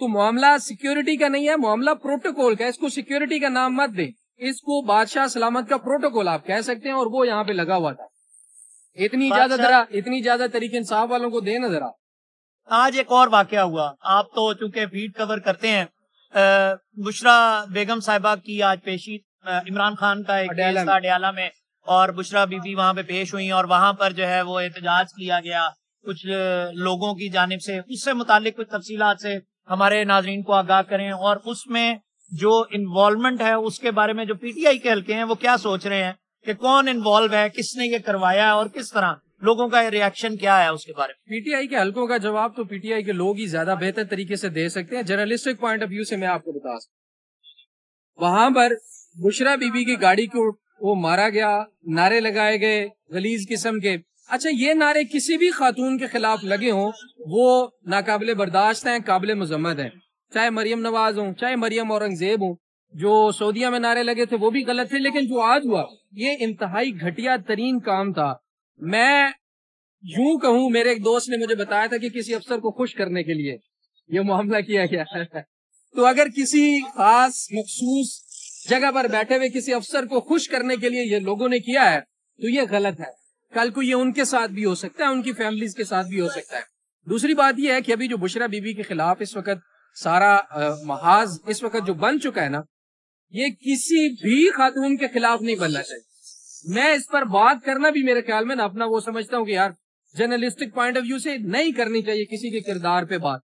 تو معاملہ سیکیورٹی کا نہیں ہے، معاملہ پروٹوکول کا. اس کو سیکیورٹی کا نام مت دیں، اس کو بادشاہ سلامت کا پروٹوکول آپ کہہ سکتے ہیں، اور وہ یہاں پہ لگا ہوا تھا. اتنی اجازت تحریک انصاف والوں کو دے نا ذرا. آج ایک اور واقعہ ہوا، آپ تو چونکہ بیٹ کور کرتے ہیں، بشرا بیگم صاحبہ کی آج پیشی، عمران خان کا ایک کیس تھا اڈیالہ میں، اور بشرا بی بی وہاں پہ پیش ہوئی، اور وہاں پر جو ہے وہ احتجاج کیا گیا کچھ لوگوں کی جانب سے. اس سے متعلق کچھ تفصیلات سے ہمارے ناظرین کو آگاہ کریں، اور اس میں جو انوالومنٹ ہے اس کے بارے میں جو پی ٹی آئی کے حلقے ہیں وہ کیا سوچ رہے ہیں کہ کون انوالو ہے، کس نے یہ کروایا ہے، اور کس طرح لوگوں کا ریاکشن کیا ہے اس کے بارے میں. پی ٹی آئی کے حلقوں کا جواب تو پی ٹی آئی کے لوگ ہی زیادہ بہتر طریقے سے دے سکتے ہیں. جرنلسٹک پوائنٹ آف ویو سے میں آپ کو بتا سکتا، وہاں پر بشرا بی بی کی گاڑی کو وہ مارا گیا، نعرے لگائے گئے غلیظ قسم کے. اچھا، یہ نعرے کسی بھی خاتون کے خلاف لگے ہوں وہ ناقابل برداشت ہیں، قابل مذمت ہیں، چاہے مریم نواز ہوں، چاہے مریم اورنگزیب ہوں. جو سعودیہ میں نعرے لگے تھے وہ بھی غلط تھے، لیکن جو آج ہوا یہ انتہائی گھٹیا ترین کام تھا. میں یوں کہوں، میرے ایک دوست نے مجھے بتایا تھا کہ کسی افسر کو خوش کرنے کے لیے یہ معاملہ کیا گیا. تو اگر کسی خاص مخصوص جگہ پر بیٹھے ہوئے کسی افسر کو خوش کرنے کے لیے یہ لوگوں نے کیا ہے تو یہ غلط ہے. کل کو یہ ان کے ساتھ بھی ہو سکتا ہے، ان کی فیملیز کے ساتھ بھی ہو سکتا ہے. دوسری بات یہ ہے کہ ابھی جو بشرا بی بی کے خلاف اس وقت سارا محاذ اس وقت جو بن چکا ہے نا، یہ کسی بھی خاتون کے خلاف نہیں بننا چاہیے. میں اس پر بات کرنا بھی میرے خیال میں اپنا وہ سمجھتا ہوں کہ یار جرنلسٹک پوائنٹ آف ویو سے نہیں کرنی چاہیے کسی کے کردار پہ بات.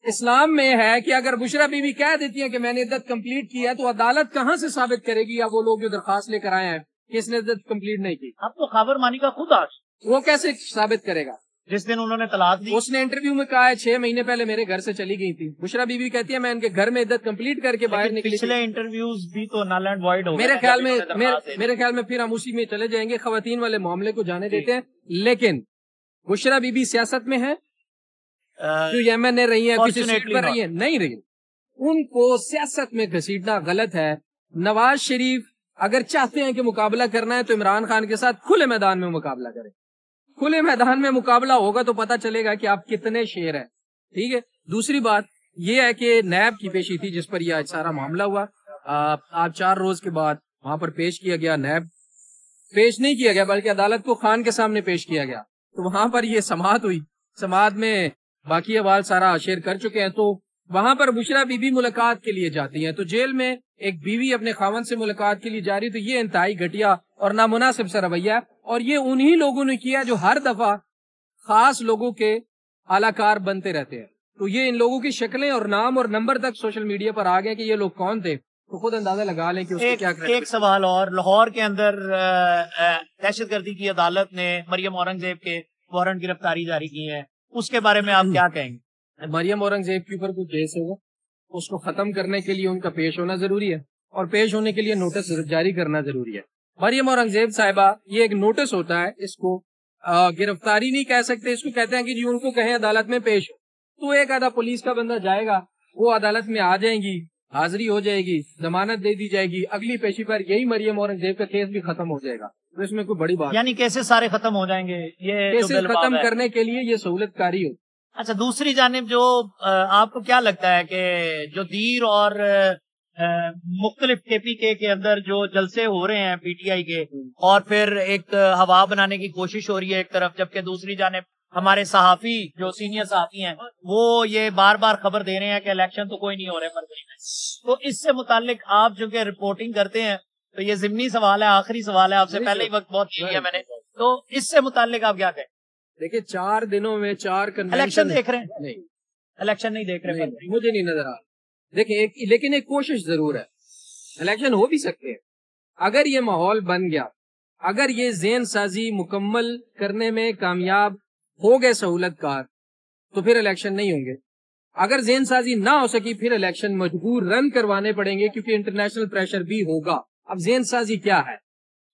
اسلام میں ہے کہ اگر بشرا بی بی کہہ دیتی ہے کہ میں نے عدت کمپلیٹ کی ہے تو عدالت کہاں سے ثابت کرے گی، یا وہ لوگ جو درخواست لے کر آئے ہیں کہ اس نے عدت کمپلیٹ نہیں کی، اب تو خاور مانی کا خود آج وہ کیسے ثابت کرے گا؟ جس دن انہوں نے طلاق دی، اس نے انٹرویو میں کہا ہے 6 مہینے پہلے میرے گھر سے چلی گئی تھی. بشرا بی بی کہتی ہے میں ان کے گھر میں عدت کمپلیٹ کر کے باہر نکلی. پچھلے انٹرویوز بھی تو نل اینڈ وائڈ ہو میرے خیال میں پھر ہم اسی میں چلے جائیں گے، خواتین والے معاملے کو جانے دیتے ہیں. لیکن بشرا بی بی سیاست میں ہے، جو یمن نے رہی ہے، کسی سیٹ پر رہی ہے، نہیں رہی. ان کو سیاست میں گھسیٹنا غلط ہے. نواز شریف اگر چاہتے ہیں کہ مقابلہ کرنا ہے تو عمران خان کے ساتھ کھلے میدان میں مقابلہ کریں. کھلے میدان میں مقابلہ ہوگا تو پتہ چلے گا کہ آپ کتنے شیر ہیں. ٹھیک ہے. دوسری بات یہ ہے کہ نیب کی پیشی تھی جس پر یہ آج سارا معاملہ ہوا. آج 4 روز کے بعد وہاں پر پیش کیا گیا. نیب پیش نہیں کیا گیا بلکہ عدالت کو خان کے سامنے پیش کیا گیا. تو وہاں پر یہ سماعت ہوئی. سماعت میں باقی احوال سارا شیئر کر چکے ہیں. تو وہاں پر بشرا بی بی ملاقات کے لیے جاتی ہیں تو جیل میں ایک بیوی اپنے خاوند سے ملاقات کے لیے جا رہی. تو یہ انتہائی گھٹیا اور نامناسب سا رویہ، اور یہ انہی لوگوں نے کیا جو ہر دفعہ خاص لوگوں کے اعلی کار بنتے رہتے ہیں. تو یہ ان لوگوں کی شکلیں اور نام اور نمبر تک سوشل میڈیا پر آ گئے کہ یہ لوگ کون تھے. تو خود اندازہ لگا لیں کہ اس کو کیا کریں. ایک سوال اور، لاہور کے اندر دہشت گردی کی عدالت نے مریم اورنگزیب کے وارنٹ گرفتاری جاری کی ہے، اس کے بارے میں آپ کیا کہیں گے؟ مریم اورنگزیب کے اوپر کوئی کیس ہوگا، اس کو ختم کرنے کے لیے ان کا پیش ہونا ضروری ہے، اور پیش ہونے کے لیے نوٹس جاری کرنا ضروری ہے. مریم اورنگزیب صاحبہ، یہ ایک نوٹس ہوتا ہے، اس کو گرفتاری نہیں کہہ سکتے، اس کو کہتے ہیں کہ جی ان کو کہیں عدالت میں پیش ہو. تو ایک آدھا پولیس کا بندہ جائے گا، وہ عدالت میں آ جائیں گی، حاضری ہو جائے گی، ضمانت دے دی جائے گی، اگلی پیشی پر یہی مریم اورنگزیب کا کیس بھی ختم ہو جائے گا. تو اس میں کوئی بڑی بات، یعنی کیسز سارے ختم ہو جائیں گے. یہ کیسز ختم کرنے کے لیے یہ سہولت کاری ہو. اچھا، دوسری جانب جو آپ کو کیا لگتا ہے کہ جو دیر اور مختلف کے پی کے اندر جو جلسے ہو رہے ہیں پی ٹی آئی کے، اور پھر ایک ہوا بنانے کی کوشش ہو رہی ہے ایک طرف، جبکہ دوسری جانب ہمارے صحافی جو سینئر صحافی ہیں وہ یہ بار بار خبر دے رہے ہیں کہ الیکشن تو کوئی نہیں ہو رہے فروری میں. تو اس سے متعلق آپ جو کہ رپورٹنگ کرتے ہیں، تو یہ ضمنی سوال ہے، آخری سوال ہے، آپ سے پہلے ہی وقت بہت لیا میں نے، تو اس سے متعلق آپ کیا کہیں؟ دیکھیں 4 دنوں میں 4 کنونشن. الیکشن دیکھ رہے ہیں؟ نہیں، الیکشن نہیں دیکھ رہے، مجھے نہیں نظر آ. دیکھیں لیکن ایک کوشش ضرور ہے، الیکشن ہو بھی سکتے ہیں. اگر یہ ماحول بن گیا، اگر یہ ذہن سازی مکمل کرنے میں کامیاب ہو گئے سہولت کار، تو پھر الیکشن نہیں ہوں گے. اگر ذہن سازی نہ ہو سکی پھر الیکشن مجبور رن کروانے پڑیں گے، کیونکہ انٹرنیشنل پریشر بھی ہوگا. اب ذہن سازی کیا ہے؟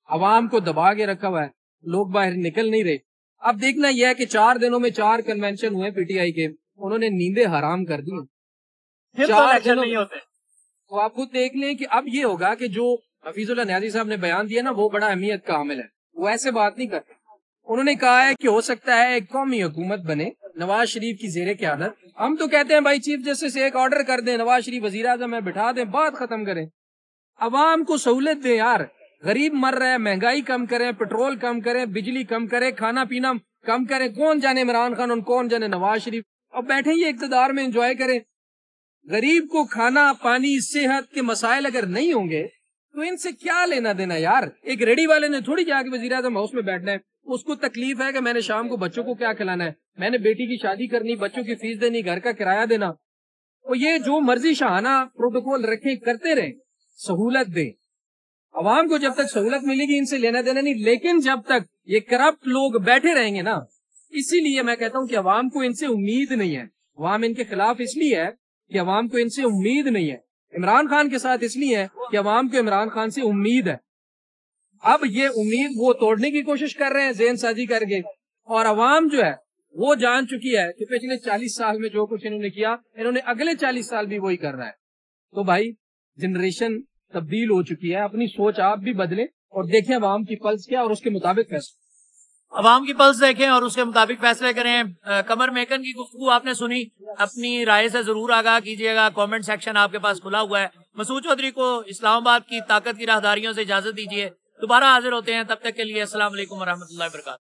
عوام کو دبا کے رکھا ہوا ہے، لوگ باہر نکل نہیں رہے. اب دیکھنا یہ ہے کہ 4 دنوں میں 4 کنونشن ہوئے پی ٹی آئی کے، انہوں نے نیندیں حرام کر دی. 4 دنوں نہیں ہوتے. تو آپ خود دیکھ لیں کہ اب یہ ہوگا کہ جو حفیظ اللہ نیازی صاحب نے بیان دیا نا، وہ بڑا اہمیت کا عامل ہے. وہ ایسے بات نہیں کرتے. انہوں نے کہا ہے کہ ہو سکتا ہے ایک قومی حکومت بنے نواز شریف کی زیر قیادت. ہم تو کہتے ہیں بھائی چیف جسٹس ایک آرڈر کر دیں, نواز شریف وزیر اعظم میں بٹھا دیں, بات ختم کریں. عوام کو سہولت دیں یار, غریب مر رہا ہے, مہنگائی کم کریں, پیٹرول کم کریں, بجلی کم کریں, کھانا پینا کم کریں. کون جانے عمران خان اور کون جانے نواز شریف, اب بیٹھیں یہ اقتدار میں انجوائے کریں. غریب کو کھانا پانی صحت کے مسائل اگر نہیں ہوں گے تو ان سے کیا لینا دینا یار. ایک ریڈی والے نے تھوڑی جا کے وزیر اعظم ہاؤس میں بیٹھنا ہے, اس کو تکلیف ہے کہ میں نے شام کو بچوں کو کیا کھلانا ہے, میں نے بیٹی کی شادی کرنی, بچوں کی فیس دینی, گھر کا کرایہ دینا. اور یہ جو مرضی شاہانہ پروٹوکول رکھیں کرتے رہیں, سہولت دیں. عوام کو جب تک سہولت ملے گی ان سے لینا دینا نہیں, لیکن جب تک یہ کرپٹ لوگ بیٹھے رہیں گے نا, اسی لیے میں کہتا ہوں کہ عوام کو ان سے امید نہیں ہے. عوام ان کے خلاف اس لیے ہے کہ عوام کو ان سے امید نہیں ہے. عمران خان کے ساتھ اس لیے ہے کہ عوام کو عمران خان سے امید ہے. اب یہ امید وہ توڑنے کی کوشش کر رہے ہیں ذہن سازی کر کے, اور عوام جو ہے وہ جان چکی ہے کہ پچھلے 40 سال میں جو کچھ انہوں نے کیا, انہوں نے اگلے 40 سال بھی وہی کر رہا ہے. تو بھائی جنریشن تبدیل ہو چکی ہے, اپنی سوچ آپ بھی بدلیں اور دیکھیں عوام کی پلس کیا اور اس کے مطابق فیصلہ. عوام کی پلس دیکھیں اور اس کے مطابق فیصلے کریں. قمر میکن کی گفتگو آپ نے سنی, اپنی رائے سے ضرور آگاہ کیجیے گا. کامنٹ سیکشن آپ کے پاس کھلا ہوا ہے. مسعود چودھری کو اسلام آباد کی طاقت کی راہداریوں سے اجازت دیجیے. دوبارہ حاضر ہوتے ہیں, تب تک کے لیے السلام علیکم ورحمۃ اللہ وبرکاتہ.